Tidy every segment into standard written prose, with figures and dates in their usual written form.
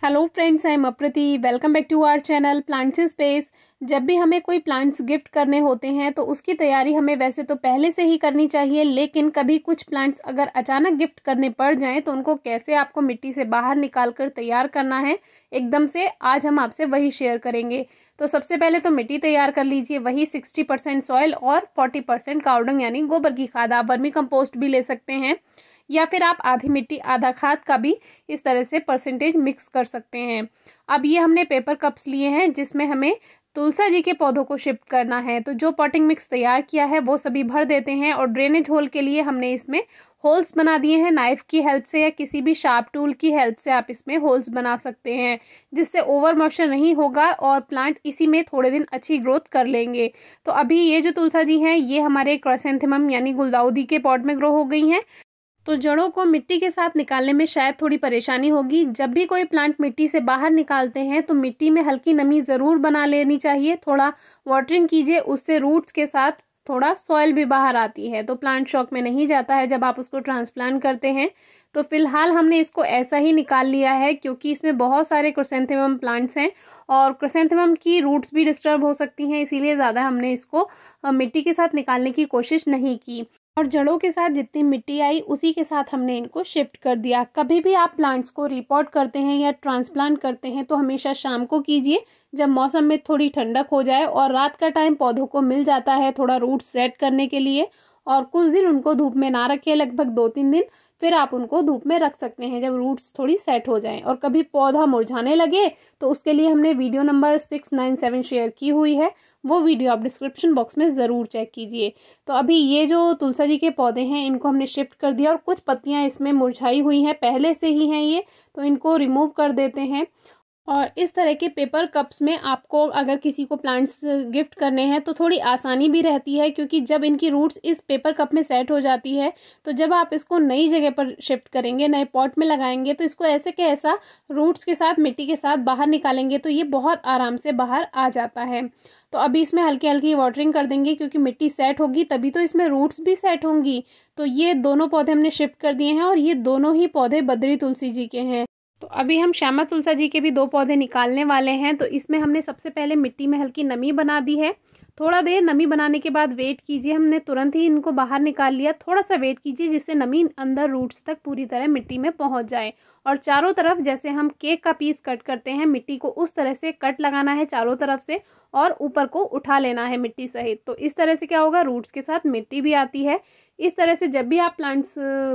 Hello friends, I am Aprati. Welcome back to our channel plants space. जब भी हमें कोई प्लांट्स गिफ्ट करने होते हैं तो उसकी तैयारी हमें वैसे तो पहले से ही करनी चाहिए, लेकिन कभी कुछ प्लांट्स अगर अचानक गिफ्ट करने पड़ जाएं तो उनको कैसे आपको मिट्टी से बाहर निकाल कर तैयार करना है एकदम से, आज हम आपसे वही शेयर करेंगे। तो सबसे पहले तो मिट्टी तैयार कर लीजिए, वही 60% सॉइल और 40% कावडंग यानी गोबर की खाद। आप वर्मी कंपोस्ट भी ले सकते हैं या फिर आप आधी मिट्टी आधा खाद का भी इस तरह से परसेंटेज मिक्स कर सकते हैं। अब ये हमने पेपर कप्स लिए हैं जिसमें हमें तुलसा जी के पौधों को शिफ्ट करना है। तो जो पॉटिंग मिक्स तैयार किया है वो सभी भर देते हैं और ड्रेनेज होल के लिए हमने इसमें होल्स बना दिए हैं। नाइफ की हेल्प से या किसी भी शार्प टूल की हेल्प से आप इसमें होल्स बना सकते हैं, जिससे ओवर मॉइस्चर नहीं होगा और प्लांट इसी में थोड़े दिन अच्छी ग्रोथ कर लेंगे। तो अभी ये जो तुलसा जी हैं ये हमारे क्राइसेंथेमम यानी गुलदाउदी के पॉट में ग्रो हो गई हैं। तो जड़ों को मिट्टी के साथ निकालने में शायद थोड़ी परेशानी होगी। जब भी कोई प्लांट मिट्टी से बाहर निकालते हैं तो मिट्टी में हल्की नमी ज़रूर बना लेनी चाहिए। थोड़ा वाटरिंग कीजिए, उससे रूट्स के साथ थोड़ा सॉइल भी बाहर आती है तो प्लांट शॉक में नहीं जाता है जब आप उसको ट्रांसप्लांट करते हैं। तो फिलहाल हमने इसको ऐसा ही निकाल लिया है क्योंकि इसमें बहुत सारे क्राइसेंथेमम प्लांट्स हैं और क्राइसेंथेमम की रूट्स भी डिस्टर्ब हो सकती हैं, इसीलिए ज़्यादा हमने इसको मिट्टी के साथ निकालने की कोशिश नहीं की और जड़ों के साथ जितनी मिट्टी आई उसी के साथ हमने इनको शिफ्ट कर दिया। कभी भी आप प्लांट्स को रिपोर्ट करते हैं या ट्रांसप्लांट करते हैं तो हमेशा शाम को कीजिए, जब मौसम में थोड़ी ठंडक हो जाए और रात का टाइम पौधों को मिल जाता है थोड़ा रूट सेट करने के लिए। और कुछ दिन उनको धूप में ना रखें, लगभग 2-3 दिन, फिर आप उनको धूप में रख सकते हैं जब रूट्स थोड़ी सेट हो जाएं। और कभी पौधा मुरझाने लगे तो उसके लिए हमने वीडियो नंबर 697 शेयर की हुई है, वो वीडियो आप डिस्क्रिप्शन बॉक्स में ज़रूर चेक कीजिए। तो अभी ये जो तुलसा जी के पौधे हैं इनको हमने शिफ्ट कर दिया और कुछ पत्तियां इसमें मुरझाई हुई हैं, पहले से ही हैं ये, तो इनको रिमूव कर देते हैं। और इस तरह के पेपर कप्स में आपको अगर किसी को प्लांट्स गिफ्ट करने हैं तो थोड़ी आसानी भी रहती है, क्योंकि जब इनकी रूट्स इस पेपर कप में सेट हो जाती है तो जब आप इसको नई जगह पर शिफ्ट करेंगे, नए पॉट में लगाएंगे, तो इसको ऐसे के ऐसा रूट्स के साथ मिट्टी के साथ बाहर निकालेंगे तो ये बहुत आराम से बाहर आ जाता है। तो अभी इसमें हल्की हल्की वाटरिंग कर देंगे क्योंकि मिट्टी सेट होगी तभी तो इसमें रूट्स भी सेट होंगी। तो ये दोनों पौधे हमने शिफ्ट कर दिए हैं और ये दोनों ही पौधे बद्री तुलसी जी के हैं। तो अभी हम श्यामा तुलसा जी के भी 2 पौधे निकालने वाले हैं। तो इसमें हमने सबसे पहले मिट्टी में हल्की नमी बना दी है। थोड़ा देर नमी बनाने के बाद वेट कीजिए, हमने तुरंत ही इनको बाहर निकाल लिया। थोड़ा सा वेट कीजिए जिससे नमी अंदर रूट्स तक पूरी तरह मिट्टी में पहुंच जाए। और चारों तरफ जैसे हम केक का पीस कट करते हैं, मिट्टी को उस तरह से कट लगाना है चारों तरफ से और ऊपर को उठा लेना है मिट्टी सहित। तो इस तरह से क्या होगा, रूट्स के साथ मिट्टी भी आती है। इस तरह से जब भी आप प्लांट्स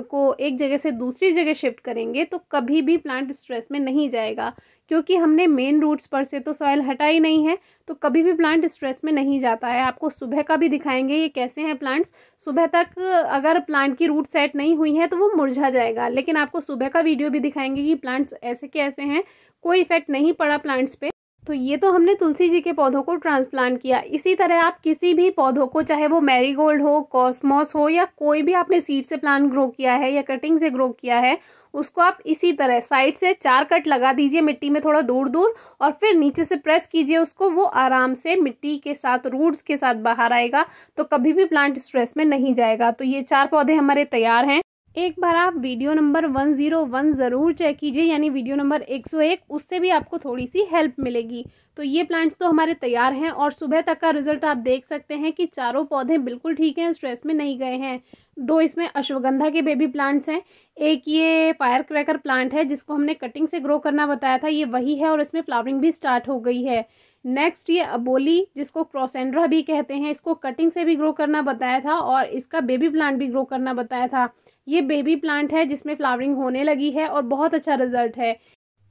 को एक जगह से दूसरी जगह शिफ्ट करेंगे तो कभी भी प्लांट स्ट्रेस में नहीं जाएगा, क्योंकि हमने मेन रूट्स पर से तो सॉइल हटाई नहीं है। तो कभी भी प्लांट स्ट्रेस में नहीं जाता है। आपको सुबह का भी दिखाएंगे ये कैसे हैं प्लांट्स। सुबह तक अगर प्लांट की रूट सेट नहीं हुई है तो वो मुरझा जाएगा, लेकिन आपको सुबह का वीडियो भी दिखाएंगे कि प्लांट्स ऐसे के ऐसे हैं, कोई इफेक्ट नहीं पड़ा प्लांट्स पे। तो ये तो हमने तुलसी जी के पौधों को ट्रांसप्लांट किया। इसी तरह आप किसी भी पौधों को, चाहे वो मैरीगोल्ड हो, कॉस्मोस हो या कोई भी आपने सीड से प्लांट ग्रो किया है या कटिंग से ग्रो किया है, उसको आप इसी तरह साइड से 4 कट लगा दीजिए मिट्टी में थोड़ा दूर दूर और फिर नीचे से प्रेस कीजिए उसको, वो आराम से मिट्टी के साथ रूट्स के साथ बाहर आएगा। तो कभी भी प्लांट स्ट्रेस में नहीं जाएगा। तो ये 4 पौधे हमारे तैयार हैं। एक बार आप वीडियो नंबर 101 ज़रूर चेक कीजिए, यानी वीडियो नंबर 101, उससे भी आपको थोड़ी सी हेल्प मिलेगी। तो ये प्लांट्स तो हमारे तैयार हैं और सुबह तक का रिजल्ट आप देख सकते हैं कि चारों पौधे बिल्कुल ठीक हैं, स्ट्रेस में नहीं गए हैं। 2 इसमें अश्वगंधा के बेबी प्लांट्स हैं, एक ये फायर क्रैकर प्लांट है जिसको हमने कटिंग से ग्रो करना बताया था, ये वही है और इसमें फ्लावरिंग भी स्टार्ट हो गई है। नेक्स्ट ये अबोली जिसको क्रोसेंड्रा भी कहते हैं, इसको कटिंग से भी ग्रो करना बताया था और इसका बेबी प्लांट भी ग्रो करना बताया था। ये बेबी प्लांट है जिसमें फ्लावरिंग होने लगी है और बहुत अच्छा रिजल्ट है।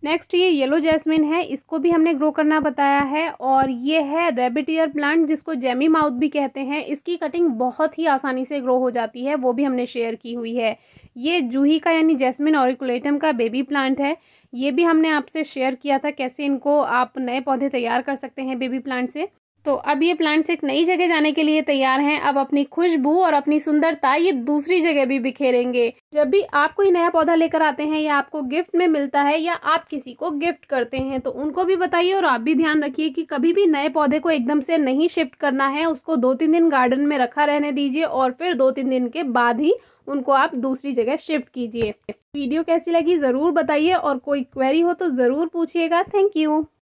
नेक्स्ट ये येलो जैस्मिन है, इसको भी हमने ग्रो करना बताया है। और ये है रैबिट ईयर प्लांट जिसको जेमी माउथ भी कहते हैं, इसकी कटिंग बहुत ही आसानी से ग्रो हो जाती है, वो भी हमने शेयर की हुई है। ये जूही का यानी जैस्मिन ऑरिकुलेटम का बेबी प्लांट है, ये भी हमने आपसे शेयर किया था कैसे इनको आप नए पौधे तैयार कर सकते हैं बेबी प्लांट से। तो अब ये प्लांट्स एक नई जगह जाने के लिए तैयार हैं। अब अपनी खुशबू और अपनी सुंदरता ये दूसरी जगह भी बिखेरेंगे। जब भी आप कोई नया पौधा लेकर आते हैं या आपको गिफ्ट में मिलता है या आप किसी को गिफ्ट करते हैं तो उनको भी बताइए और आप भी ध्यान रखिए कि कभी भी नए पौधे को एकदम से नहीं शिफ्ट करना है, उसको 2-3 दिन गार्डन में रखा रहने दीजिए और फिर 2-3 दिन के बाद ही उनको आप दूसरी जगह शिफ्ट कीजिए। वीडियो कैसी लगी ज़रूर बताइए और कोई क्वेरी हो तो ज़रूर पूछिएगा। Thank you.